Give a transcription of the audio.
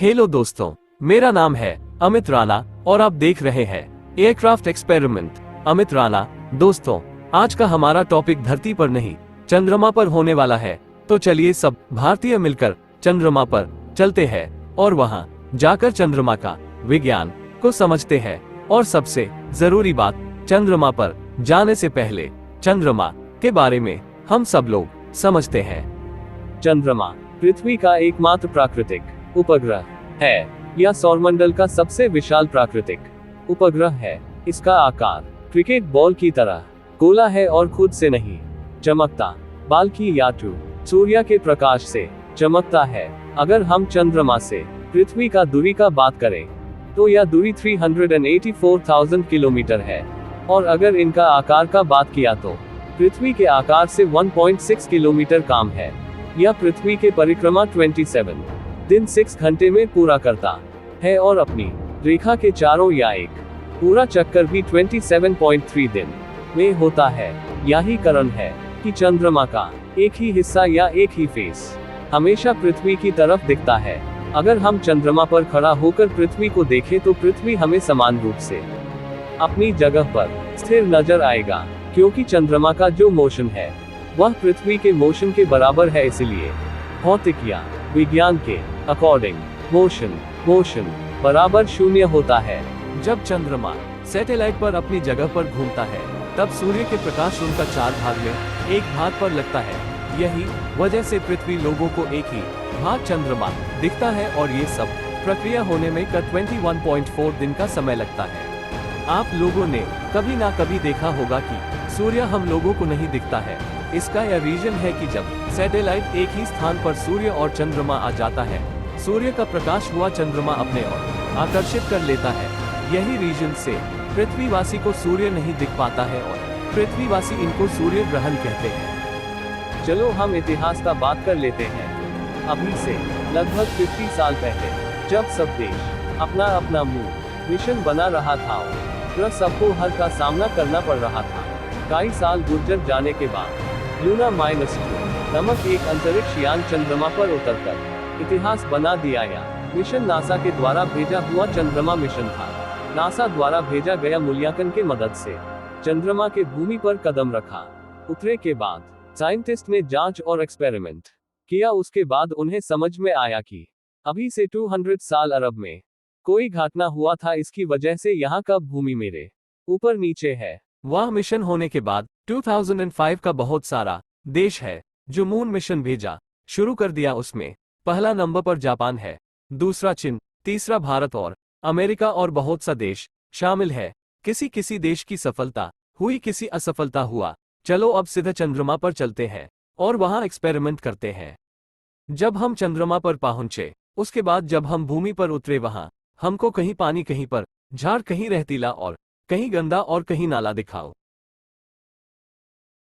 Hello दोस्तों, मेरा नाम है अमित राणा और आप देख रहे हैं एयरक्राफ्ट एक्सपेरिमेंट अमित राणा। दोस्तों, आज का हमारा टॉपिक धरती पर नहीं चंद्रमा पर होने वाला है। तो चलिए सब भारतीय मिलकर चंद्रमा पर चलते हैं और वहां जाकर चंद्रमा का विज्ञान को समझते हैं। और सबसे जरूरी बात, चंद्रमा पर जाने से पहले चंद्रमा के बारे में हम सब लोग समझते हैं। चंद्रमा पृथ्वी का एकमात्र प्राकृतिक उपग्रह है। यह सौरमंडल का सबसे विशाल प्राकृतिक उपग्रह है। इसका आकार क्रिकेट बॉल की तरह गोला है और खुद से नहीं चमकता, बल्कि याटू सूर्य के प्रकाश से चमकता है। अगर हम चंद्रमा से पृथ्वी का दूरी का बात करें तो यह दूरी 384,000 किलोमीटर है। और अगर इनका आकार का बात किया तो पृथ्वी के आकार से 1.6 किलोमीटर कम है। यह पृथ्वी के परिक्रमा 27 दिन 6 घंटे में पूरा करता है और अपनी रेखा के चारों या एक पूरा चक्कर भी 27.3 दिन में होता है। यही कारण है कि चंद्रमा का एक ही हिस्सा या एक ही फेस हमेशा पृथ्वी की तरफ दिखता है। अगर हम चंद्रमा पर खड़ा होकर पृथ्वी को देखें तो पृथ्वी हमें समान रूप से अपनी जगह पर स्थिर नजर आएगा, क्योंकि चंद्रमा का जो मोशन है वह पृथ्वी के मोशन के बराबर है। इसलिए भौतिक या विज्ञान के अकॉर्डिंग मोशन बराबर 0 होता है। जब चंद्रमा सैटेलाइट पर अपनी जगह पर घूमता है तब सूर्य के प्रकाश उनका 4 भाग में एक भाग पर लगता है। यही वजह से पृथ्वी लोगों को एक ही भाग चंद्रमा दिखता है और ये सब प्रक्रिया होने में 21.4 दिन का समय लगता है। आप लोगों ने कभी ना कभी देखा होगा कि सूर्य हम लोगों को नहीं दिखता है। इसका यह रीजन है कि जब सैटेलाइट एक ही स्थान पर सूर्य और चंद्रमा आ जाता है, सूर्य का प्रकाश हुआ चंद्रमा अपने ओर आकर्षित कर लेता है। यही रीजन से पृथ्वीवासी को सूर्य नहीं दिख पाता है और पृथ्वीवासी इनको सूर्य ग्रहण कहते हैं। चलो हम इतिहास का बात कर लेते हैं। अभी से लगभग 50 साल पहले जब सब देश अपना अपना मून मिशन बना रहा था और सबको हर का सामना करना पड़ रहा था, कई साल गुजर जाने के बाद लूना -2 नामक एक अंतरिक्ष यान चंद्रमा पर उतरकर इतिहास बना दिया। यह मिशन नासा के द्वारा भेजा हुआ चंद्रमा मिशन था। नासा द्वारा भेजा गया मूल्यांकन के मदद से चंद्रमा के भूमि पर कदम रखा। उतरे के बाद साइंटिस्ट ने जांच और एक्सपेरिमेंट किया। उसके बाद उन्हें समझ में आया कि अभी से 200 साल अरब में कोई घटना हुआ था। इसकी वजह से यहाँ का भूमि मेरे ऊपर नीचे है। वह मिशन होने के बाद 2005 का बहुत सारा देश है जो मून मिशन भेजा शुरू कर दिया। उसमें पहला नंबर पर जापान है, दूसरा चीन, तीसरा भारत और अमेरिका और बहुत सा देश शामिल है। किसी देश की सफलता हुई, किसी असफलता हुआ। चलो अब सीधे चंद्रमा पर चलते हैं और वहां एक्सपेरिमेंट करते हैं। जब हम चंद्रमा पर पहुंचे उसके बाद जब हम भूमि पर उतरे, वहां हमको कहीं पानी, कहीं पर झाड़, कहीं रेतीला और कहीं गंदा और कहीं नाला दिखाओ।